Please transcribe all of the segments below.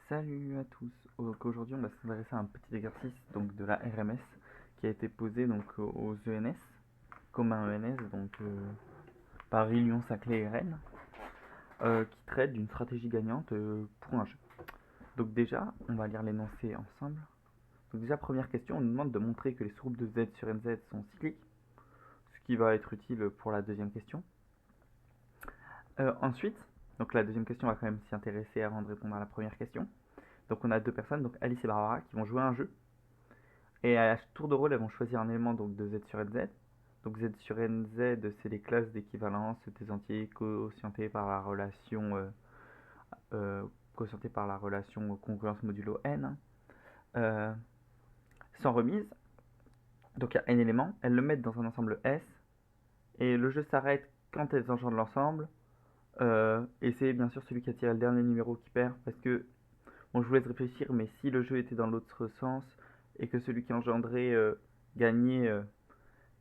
Salut à tous. Aujourd'hui, on va s'intéresser à un petit exercice donc de la RMS qui a été posé donc aux ENS, comme un ENS donc Paris, Lyon, Saclay et Rennes, qui traite d'une stratégie gagnante pour un jeu. Donc déjà, on va lire l'énoncé ensemble. Donc déjà, première question, on nous demande de montrer que les sous-groupes de Z sur NZ sont cycliques, ce qui va être utile pour la deuxième question. Ensuite, donc la deuxième question va quand même s'y intéresser avant de répondre à la première question. Donc on a deux personnes, donc Alice et Barbara, qui vont jouer à un jeu. Et à tour de rôle, elles vont choisir un élément donc, de Z sur NZ. Donc Z sur NZ, c'est les classes d'équivalence des entiers quotientés par la relation congruence modulo n. Euh, Sans remise. Donc il y a n éléments. Elles le mettent dans un ensemble S. Et le jeu s'arrête quand elles engendrent l'ensemble. Et c'est bien sûr celui qui a tiré le dernier numéro qui perd. Parce que, bon, je vous laisse réfléchir, mais si le jeu était dans l'autre sens et que celui qui engendrait gagnait,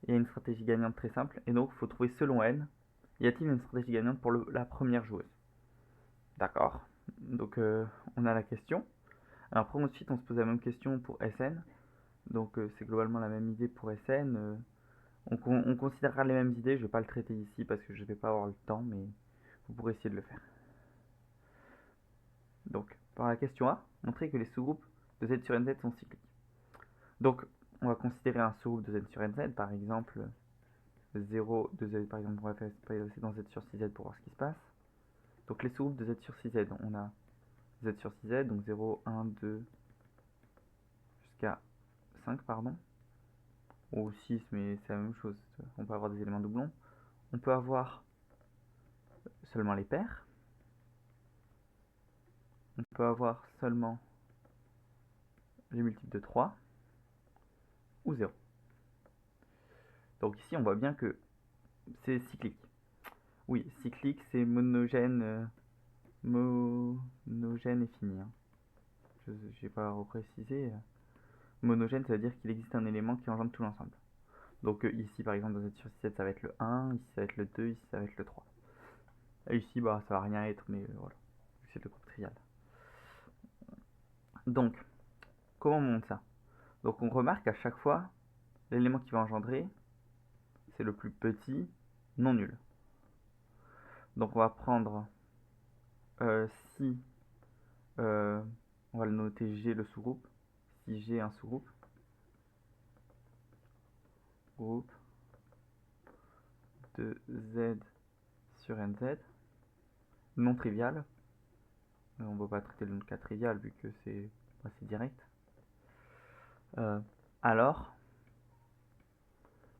il y a une stratégie gagnante très simple. Et donc, il faut trouver selon n, y a-t-il une stratégie gagnante pour la première joueuse. D'accord. Donc, on a la question. Alors, après, ensuite, on se pose la même question pour Sn. Donc, c'est globalement la même idée pour Sn. On considérera les mêmes idées. Je ne vais pas le traiter ici parce que je ne vais pas avoir le temps, mais vous pourrez essayer de le faire. Donc, par la question A, montrer que les sous-groupes de Z sur NZ sont cycliques. Donc, on va considérer un sous-groupe de Z sur NZ, par exemple 0 de Z, par exemple, on va passer dans Z sur 6Z pour voir ce qui se passe. Donc les sous-groupes de Z sur 6Z, on a Z sur 6Z, donc 0, 1, 2, jusqu'à 5, pardon. Ou 6, mais c'est la même chose, on peut avoir des éléments doublons. On peut avoir seulement les paires. On peut avoir seulement les multiples de 3 ou 0. Donc ici, on voit bien que c'est cyclique. Oui, cyclique, c'est monogène, monogène et fini. Hein. Je n'ai pas reprécisé. Monogène, ça veut dire qu'il existe un élément qui engendre tout l'ensemble. Donc ici, par exemple, dans Z sur 7, ça va être le 1, ici, ça va être le 2, ici, ça va être le 3. Et ici, bah, ça va rien être, mais voilà, c'est le groupe trial. Donc, comment on monte ça? Donc on remarque à chaque fois, l'élément qui va engendrer, c'est le plus petit non nul. Donc on va prendre, si, on va le noter G le sous-groupe, si G est un sous-groupe, groupe de Z sur NZ, non trivial. On ne va pas traiter le cas trivial vu que c'est assez direct. Alors,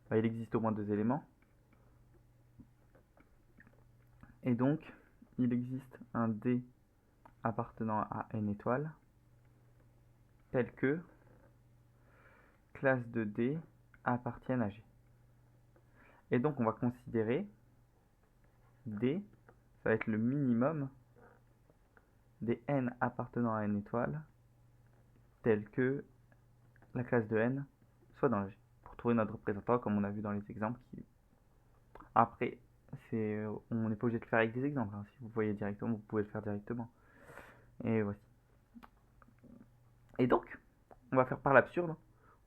bah, il existe au moins deux éléments. Et donc, il existe un D appartenant à n étoiles, tel que classe de D appartiennent à G. Et donc, on va considérer D, ça va être le minimum des n appartenant à n étoiles, tel que la classe de n soit dans G. Pour trouver notre représentant, comme on a vu dans les exemples. Après, on n'est pas obligé de le faire avec des exemples. Hein. Si vous voyez directement, vous pouvez le faire directement. Et voici. Et donc, on va faire par l'absurde.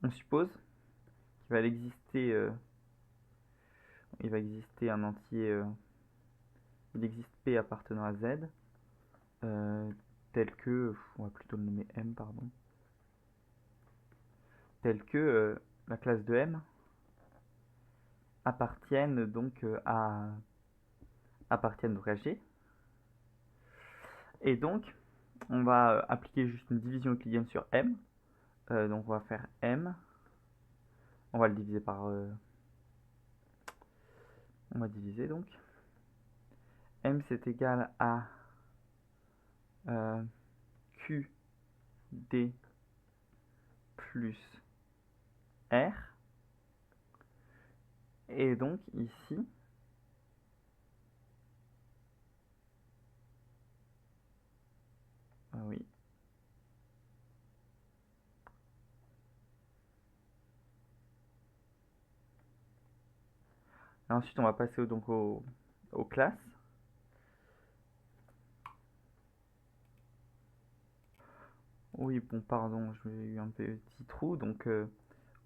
On suppose qu'il va exister, il va exister un entier, il existe P appartenant à Z, tel que, on va plutôt le nommer M, pardon, tel que la classe de M appartienne donc appartienne donc à G. Et donc, on va appliquer juste une division euclidienne sur M. Donc on va faire M. On va le diviser par... on va diviser donc. M c'est égal à QD plus R. Et donc ici, oui. Et ensuite on va passer donc aux classes. Oui, bon, pardon, j'ai eu un petit trou. Donc,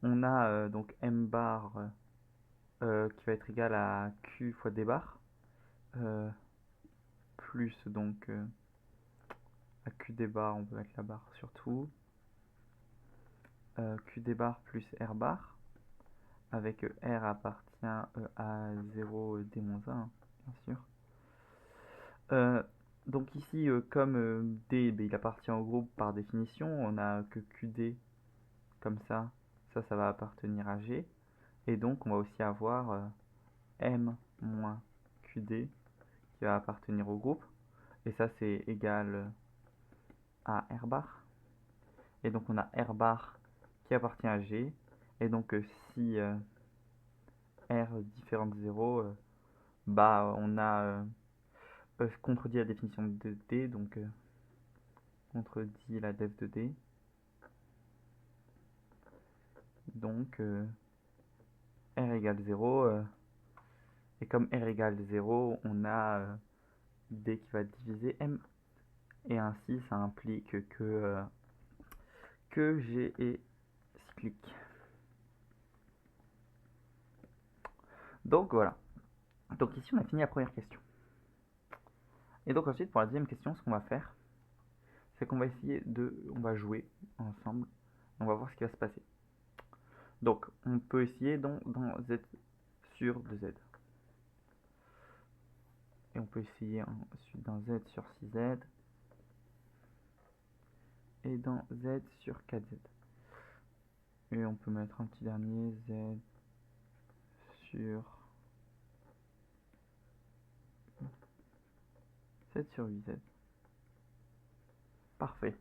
on a donc m bar qui va être égal à q fois d bar, plus donc à q d bar, on peut mettre la barre sur tout, q d bar plus r bar, avec r appartient à 0 d-1, bien sûr. Donc ici, comme D, il appartient au groupe par définition, on a que QD comme ça va appartenir à G. Et donc on va aussi avoir M moins QD qui va appartenir au groupe. Et ça c'est égal à R bar. Et donc on a R bar qui appartient à G. Et donc si R différent de 0, bah on a contredit la définition de D, donc contredit la def de D. Donc R égale 0, et comme R égale 0, on a D qui va diviser M. Et ainsi, ça implique que G est cyclique. Donc voilà. Donc ici, on a fini la première question. Et donc ensuite, pour la deuxième question, ce qu'on va faire, c'est qu'on va essayer on va jouer ensemble. On va voir ce qui va se passer. Donc, on peut essayer dans Z sur 2Z. Et on peut essayer ensuite dans Z sur 6Z. Et dans Z sur 4Z. Et on peut mettre un petit dernier Z sur 7 sur 8Z. Parfait.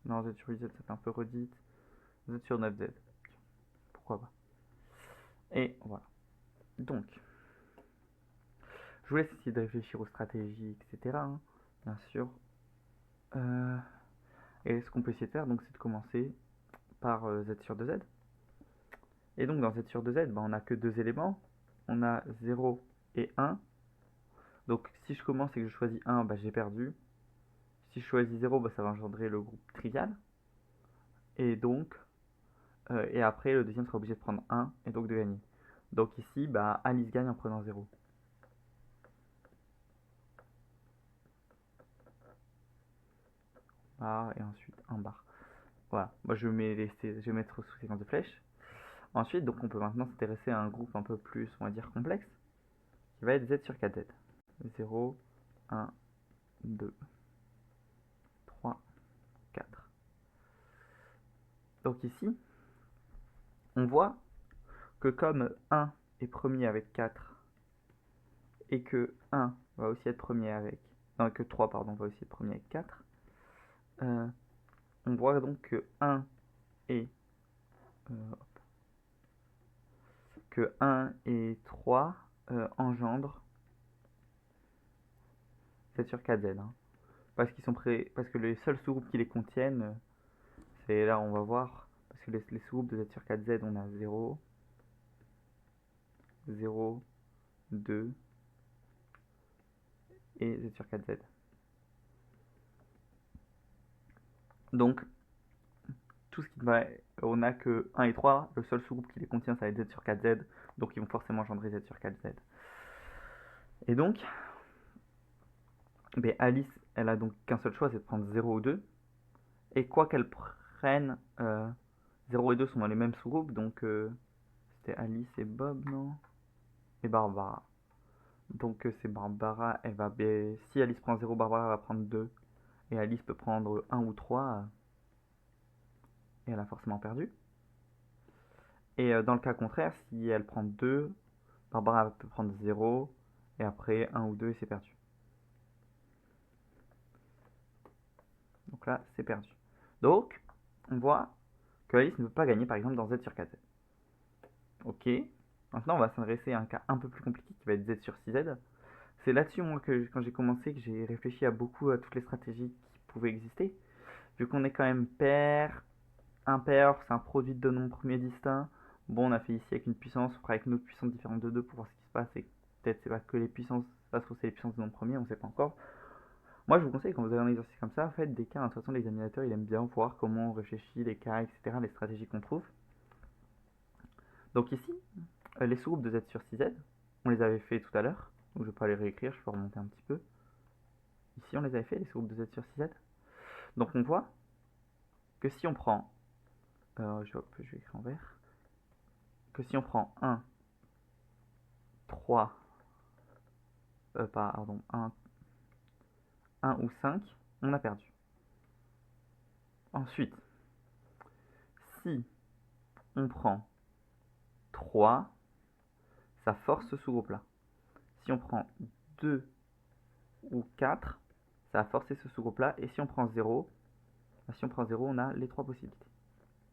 Non, Z sur 8Z, ça fait un peu redite. Z sur 9Z. Pourquoi pas. Et voilà. Donc, je vous laisse essayer de réfléchir aux stratégies, etc. hein, bien sûr. Et ce qu'on peut essayer de faire, donc, c'est de commencer par Z sur 2Z. Et donc, dans Z sur 2Z, on n'a que deux éléments. On a 0 et 1. Donc, si je commence et que je choisis 1, j'ai perdu. Si je choisis 0, ça va engendrer le groupe trivial. Et donc, et après, le deuxième sera obligé de prendre 1 et donc de gagner. Donc ici, Alice gagne en prenant 0. Bar et ensuite un bar. Voilà, moi je vais mettre sous séquence de flèches. Ensuite, donc on peut maintenant s'intéresser à un groupe un peu plus, on va dire, complexe, qui va être Z sur 4Z. 0, 1, 2, 3, 4. Donc ici, on voit que comme 1 est premier avec 4, et que 1 va aussi être premier avec... Non, que 3, pardon, va aussi être premier avec 4, on voit donc que 1 et... que 1 et 3 engendrent 7 sur 4Z. Hein. Parce que les seuls sous-groupes qui les contiennent, c'est là on va voir, parce que les sous-groupes de Z sur 4Z, on a 0, 0, 2 et Z sur 4Z. Donc, tout ce qui va, on a que 1 et 3, le seul sous-groupe qui les contient, ça va être Z sur 4Z, donc ils vont forcément engendrer Z sur 4Z. Et donc, Alice, elle a donc qu'un seul choix, c'est de prendre 0 ou 2, et quoi qu'elle prenne, 0 et 2 sont dans les mêmes sous-groupes, donc c'était Alice et Bob, non? Et Barbara. Donc c'est Barbara, elle va... Si Alice prend 0, Barbara va prendre 2. Et Alice peut prendre 1 ou 3. Et elle a forcément perdu. Et dans le cas contraire, si elle prend 2, Barbara peut prendre 0. Et après 1 ou 2 et c'est perdu. Donc là, c'est perdu. Donc, on voit que Alice ne peut pas gagner par exemple dans Z sur 4Z. Ok. Maintenant, on va s'adresser à un cas un peu plus compliqué qui va être Z sur 6Z. C'est là-dessus, moi, que quand j'ai commencé, que j'ai réfléchi à toutes les stratégies qui pouvaient exister. Vu qu'on est quand même pair, impair, c'est un produit de deux nombres premiers distincts. Bon, on a fait ici avec une puissance, on fera avec une autre puissance différente de 2 pour voir ce qui se passe. Et peut-être c'est pas que les puissances, ça se trouve c'est les puissances de nombres premiers, on sait pas encore. Moi, je vous conseille, quand vous avez un exercice comme ça, faites des cas. De toute façon, l'examinateur, il aime bien voir comment on réfléchit, les cas, etc., les stratégies qu'on trouve. Donc ici, les sous-groupes de z sur 6z, on les avait fait tout à l'heure. Donc je vais pas les réécrire, je peux remonter un petit peu. Ici, on les avait fait, les sous-groupes de z sur 6z. Donc on voit que si on prend, je vais écrire en vert, que si on prend 1, 3, pardon, 1 ou 5, on a perdu. Ensuite, si on prend 3, ça force ce sous-groupe-là. Si on prend 2 ou 4, ça va forcer ce sous-groupe-là. Et si on prend 0, on a les 3 possibilités.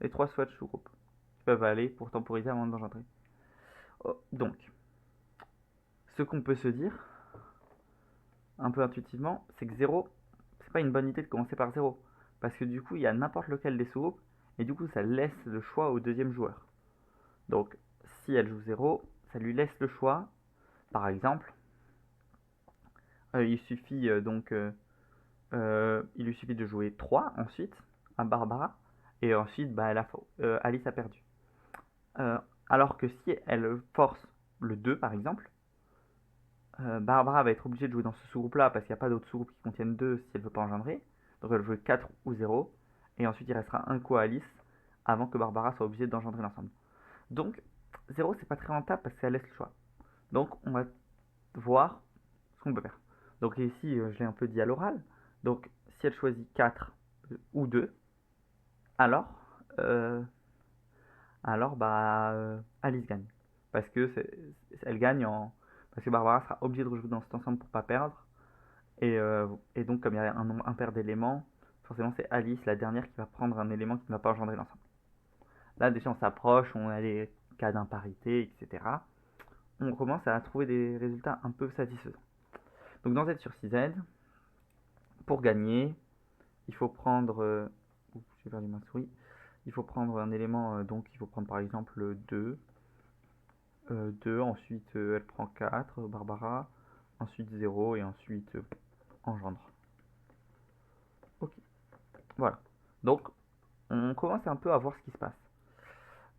Les 3 swatch sous-groupes qui peuvent aller pour temporiser avant d'engendrer. Donc, ce qu'on peut se dire, un peu intuitivement, c'est que 0, c'est pas une bonne idée de commencer par 0. Parce que du coup, il y a n'importe lequel des sous-groupes, et du coup, ça laisse le choix au deuxième joueur. Donc, si elle joue 0, ça lui laisse le choix. Par exemple, il suffit il lui suffit de jouer 3 ensuite à Barbara, et ensuite Alice a perdu. Alors que si elle force le 2 par exemple, Barbara va être obligée de jouer dans ce sous-groupe-là parce qu'il n'y a pas d'autres sous-groupes qui contiennent 2 si elle ne veut pas engendrer. Donc elle joue 4 ou 0. Et ensuite il restera un coup à Alice avant que Barbara soit obligée d'engendrer l'ensemble. Donc 0 c'est pas très rentable parce que ça laisse le choix. Donc on va voir ce qu'on peut faire. Donc ici je l'ai un peu dit à l'oral. Donc si elle choisit 4 ou 2, alors, euh, Alice gagne. Parce que elle gagne parce que Barbara sera obligée de rejouer dans cet ensemble pour pas perdre. Et donc, comme il y a un nombre impair d'éléments, forcément, c'est Alice, la dernière, qui va prendre un élément qui ne va pas engendrer l'ensemble. Là, déjà, on s'approche, on a les cas d'imparité, etc. On commence à trouver des résultats un peu satisfaisants. Donc, dans Z sur 6Z, pour gagner, il faut prendre. J'ai perdu ma souris. Il faut prendre un élément, donc il faut prendre par exemple 2. 2, ensuite elle prend 4, Barbara, ensuite 0 et ensuite engendre. Ok, voilà. Donc on commence un peu à voir ce qui se passe.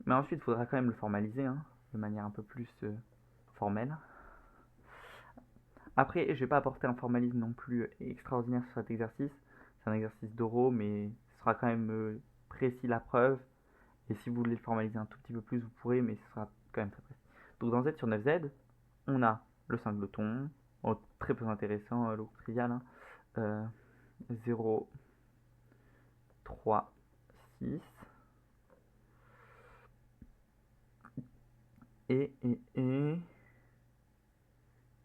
Mais ensuite il faudra quand même le formaliser hein, de manière un peu plus formelle. Après, je vais pas apporter un formalisme non plus extraordinaire sur cet exercice. C'est un exercice d'oraux, mais ce sera quand même précis la preuve. Et si vous voulez le formaliser un tout petit peu plus, vous pourrez, mais ce sera quand même très précis. Donc dans Z sur 9Z, on a le singleton, très peu intéressant, le trivial, hein, 0, 3, 6, et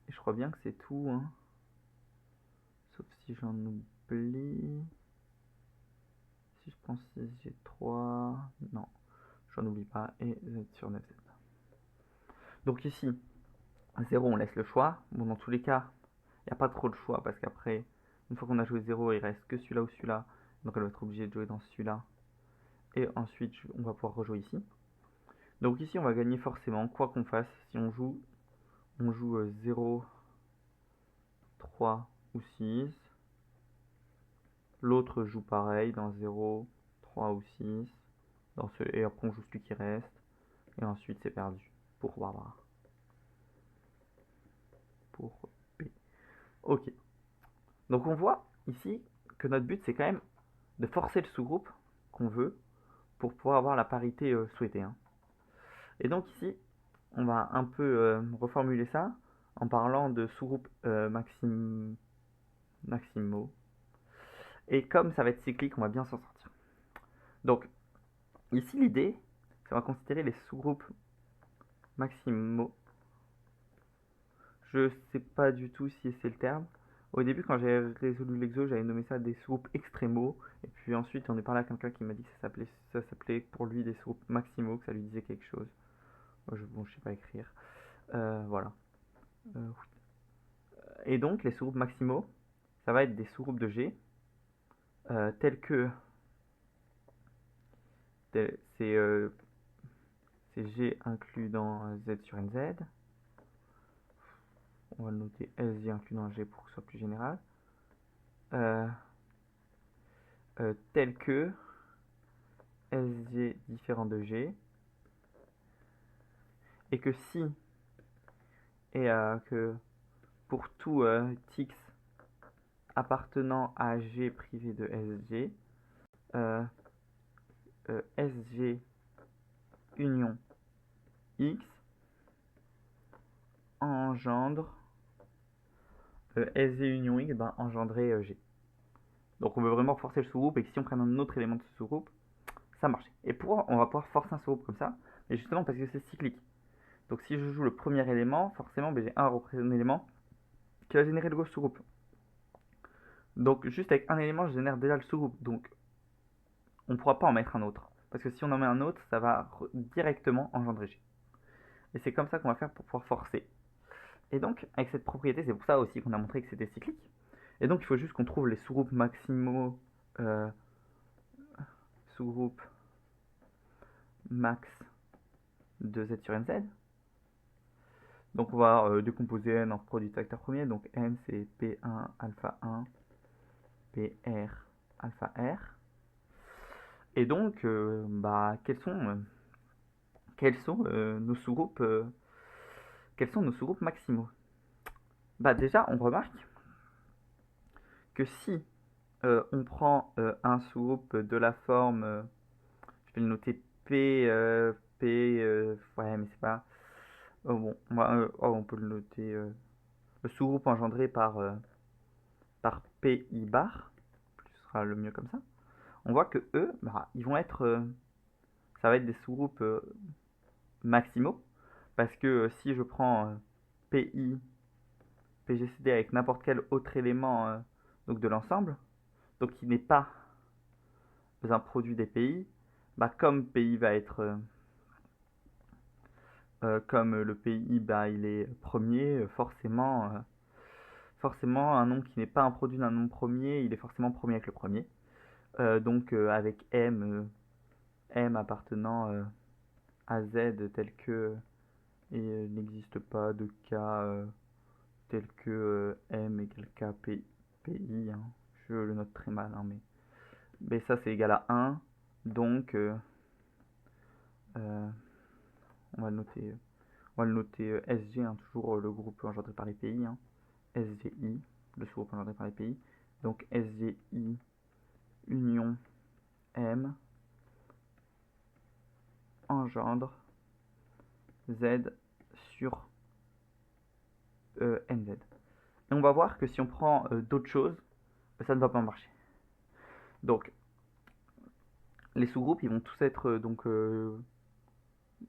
je crois bien que c'est tout, hein. Sauf si j'en oublie. Si je pense que j'ai 3, non, j'en oublie pas, et Z sur 9Z. Donc ici, 0, on laisse le choix. Bon, dans tous les cas, il n'y a pas trop de choix parce qu'après, une fois qu'on a joué 0, il reste que celui-là ou celui-là. Donc elle va être obligée de jouer dans celui-là. Et ensuite, on va pouvoir rejouer ici. Donc ici, on va gagner forcément, quoi qu'on fasse. Si on joue 0, 3 ou 6. L'autre joue pareil dans 0, 3 ou 6. Et après, on joue celui qui reste. Et ensuite, c'est perdu pour Barbara. Pour B. Ok. Donc on voit ici que notre but, c'est quand même de forcer le sous-groupe qu'on veut pour pouvoir avoir la parité souhaitée. Hein. Et donc ici, on va un peu reformuler ça en parlant de sous-groupe maximaux. Et comme ça va être cyclique, on va bien s'en sortir. Donc ici, l'idée, c'est qu'on va considérer les sous-groupes maximaux. Je sais pas du tout si c'est le terme. Au début, quand j'ai résolu l'exo, j'avais nommé ça des sous-groupes extrémaux. Et puis ensuite, on est parlé à quelqu'un qui m'a dit que ça s'appelait pour lui des sous-groupes maximaux, que ça lui disait quelque chose. Bon, je sais pas écrire. Voilà. Et donc, les sous-groupes maximaux, ça va être des sous-groupes de G, tels que c'est G inclus dans Z sur NZ. On va le noter SG inclus dans G pour que ce soit plus général. euh, tel que SG différent de G, et que si, et que pour tout x appartenant à G privé de SG, SG union X engendre SG union X engendrer G. Donc on veut vraiment forcer le sous-groupe et que si on prenne un autre élément de ce sous-groupe, ça marche. Et on va pouvoir forcer un sous-groupe comme ça, mais justement parce que c'est cyclique. Donc si je joue le premier élément, forcément j'ai un élément qui va générer le sous-groupe. Donc juste avec un élément, je génère déjà le sous-groupe. Donc on ne pourra pas en mettre un autre. Parce que si on en met un autre, ça va directement engendrer G. Et c'est comme ça qu'on va faire pour pouvoir forcer. Et donc, avec cette propriété, c'est pour ça aussi qu'on a montré que c'était cyclique. Et donc, il faut juste qu'on trouve les sous-groupes maximaux, sous-groupe max de Z sur NZ. Donc, on va décomposer N en produit de facteur premier. Donc, N, c'est P1 alpha 1, PR alpha R. Et donc, quels sont nos sous-groupes maximaux? Bah déjà, on remarque que si on prend un sous-groupe de la forme, je vais le noter ouais, mais c'est pas. Oh, bon, on peut le noter. Le sous-groupe engendré par PI bar, ce sera le mieux comme ça. On voit que eux, ils vont être. Ça va être des sous-groupes maximaux, parce que si je prends PI, PGCD avec n'importe quel autre élément donc de l'ensemble, donc qui n'est pas un produit des pays, comme pays va être comme le pays il est premier, forcément un nombre qui n'est pas un produit d'un nombre premier, il est forcément premier avec le premier. Donc avec M appartenant à Z tel que il n'existe pas de cas tel que M égale K PI, hein. Je le note très mal, hein, mais ça c'est égal à 1, donc on va le noter, SG, hein, toujours le groupe engendré par les pays, hein. SGI, le sous-groupe engendré par les pays. Donc SGI union M engendre Z sur NZ. Et on va voir que si on prend d'autres choses, ça ne va pas marcher. Donc les sous-groupes, ils vont tous être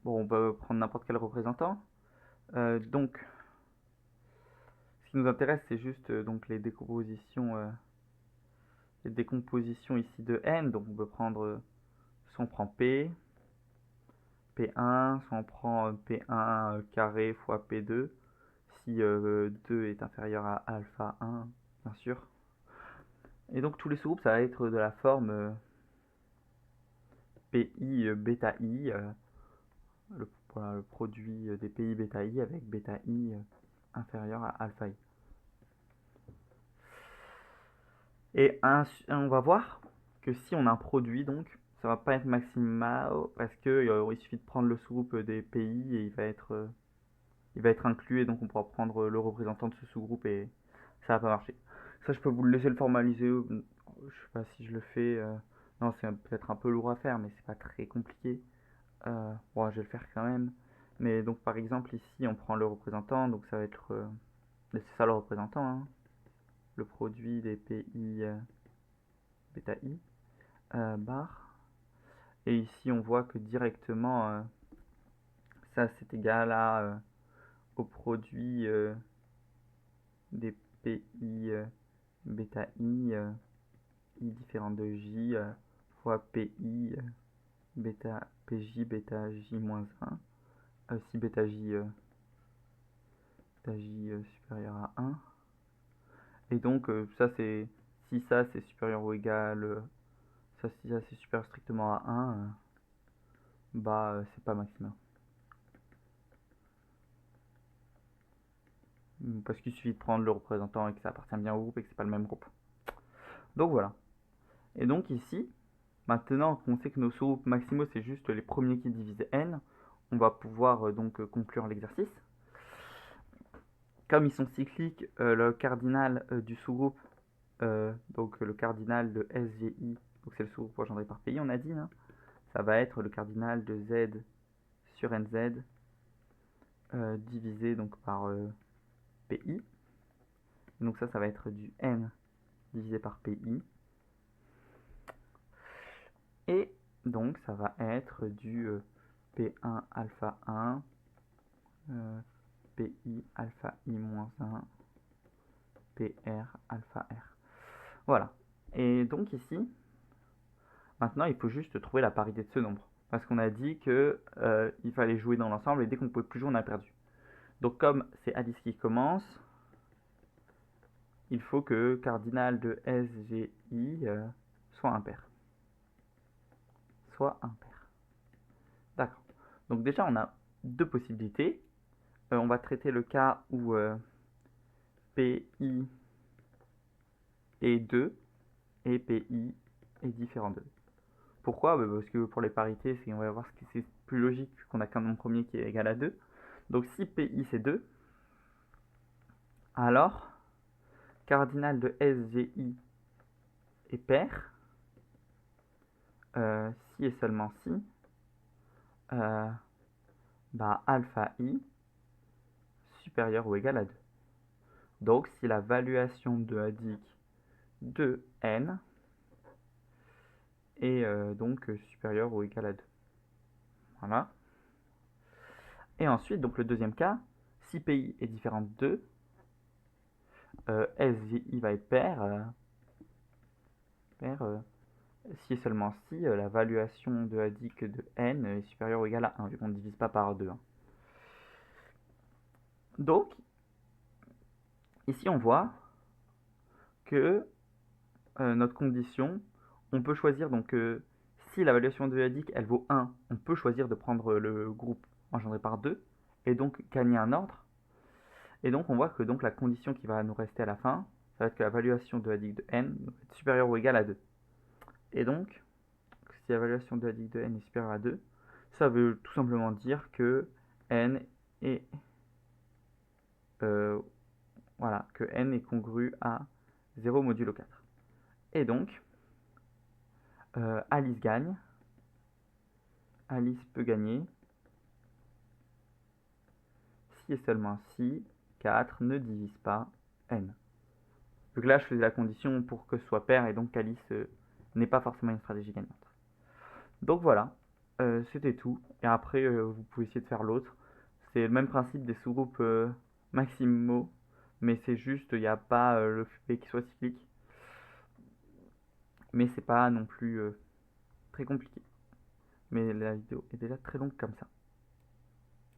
bon, on peut prendre n'importe quel représentant. Donc ce qui nous intéresse, c'est juste donc les décompositions ici de n. Donc on peut prendre, soit on prend P, P1, soit on prend P1 carré fois P2, si 2 est inférieur à alpha 1, bien sûr. Et donc tous les sous-groupes, ça va être de la forme PI bêta I, le produit des PI bêta I avec bêta I inférieur à alpha I. Et on va voir que si on a un produit, donc, ça va pas être maximal parce que il suffit de prendre le sous-groupe des pays et il va être inclus et donc on pourra prendre le représentant de ce sous-groupe et ça va pas marcher. Ça, je peux vous le laisser le formaliser. Je sais pas si je le fais. Non, c'est peut-être un peu lourd à faire, mais c'est pas très compliqué. Bon, je vais le faire quand même. Mais donc, par exemple, ici, on prend le représentant, donc ça va être. C'est ça le représentant, hein. Le produit des PI bêta I bar. Et ici, on voit que directement, ça c'est égal à au produit des PI bêta I, I différent de J fois PI bêta PJ bêta J moins 1, si bêta J supérieur à 1. Et donc ça c'est, si ça c'est supérieur ou égal, si ça c'est supérieur strictement à 1, c'est pas maximum. Parce qu'il suffit de prendre le représentant et que ça appartient bien au groupe et que c'est pas le même groupe. Donc voilà. Et donc ici, maintenant qu'on sait que nos sous-groupes maximaux, c'est juste les premiers qui divisent n, on va pouvoir donc conclure l'exercice. Comme ils sont cycliques, le cardinal du sous-groupe, donc le cardinal de SGI, donc c'est le sous-groupe engendré par PI, on a dit, hein, ça va être le cardinal de Z sur NZ divisé donc par PI. Donc ça va être du N divisé par PI. Et donc ça va être du P1 alpha 1, PI alpha I moins 1, PR alpha R. Voilà. Et donc ici, maintenant il faut juste trouver la parité de ce nombre. Parce qu'on a dit que il fallait jouer dans l'ensemble et dès qu'on ne pouvait plus jouer, on a perdu. Donc comme c'est Alice qui commence, il faut que cardinal de SGI soit impair. Soit impair. D'accord. Donc déjà, on a deux possibilités. On va traiter le cas où PI est 2 et PI est différent de 2. Pourquoi? Parce que pour les parités, on va voir ce que c'est plus logique qu'on a qu'un nombre premier qui est égal à 2. Donc si PI c'est 2, alors cardinal de SGI est pair, si et seulement si, alpha I supérieur ou égal à 2. Donc si la valuation de adic de n est donc supérieure ou égale à 2. Voilà. Et ensuite, donc le deuxième cas, si PI est différent de 2, SGI va être pair, si et seulement si la valuation de adic de n est supérieure ou égale à 1, vu qu'on ne divise pas par 2. Hein. Donc, ici on voit que notre condition, on peut choisir, donc si la valuation de adic elle vaut 1, on peut choisir de prendre le groupe engendré par 2, et donc gagner un ordre. Et donc on voit que donc la condition qui va nous rester à la fin, ça va être que la valuation de adic de n est supérieure ou égale à 2. Et donc, si la valuation de adic de n est supérieure à 2, ça veut tout simplement dire que n est voilà, que n est congru à 0 modulo 4. Et donc, Alice gagne. Alice peut gagner si et seulement si 4 ne divise pas n. Donc là, je faisais la condition pour que ce soit pair et donc qu'Alice n'est pas forcément une stratégie gagnante. Donc voilà, c'était tout. Et après, vous pouvez essayer de faire l'autre. C'est le même principe des sous-groupes maximaux, mais c'est juste, il n'y a pas le fait qu'il soit cyclique. Mais c'est pas non plus très compliqué. Mais la vidéo est déjà très longue comme ça.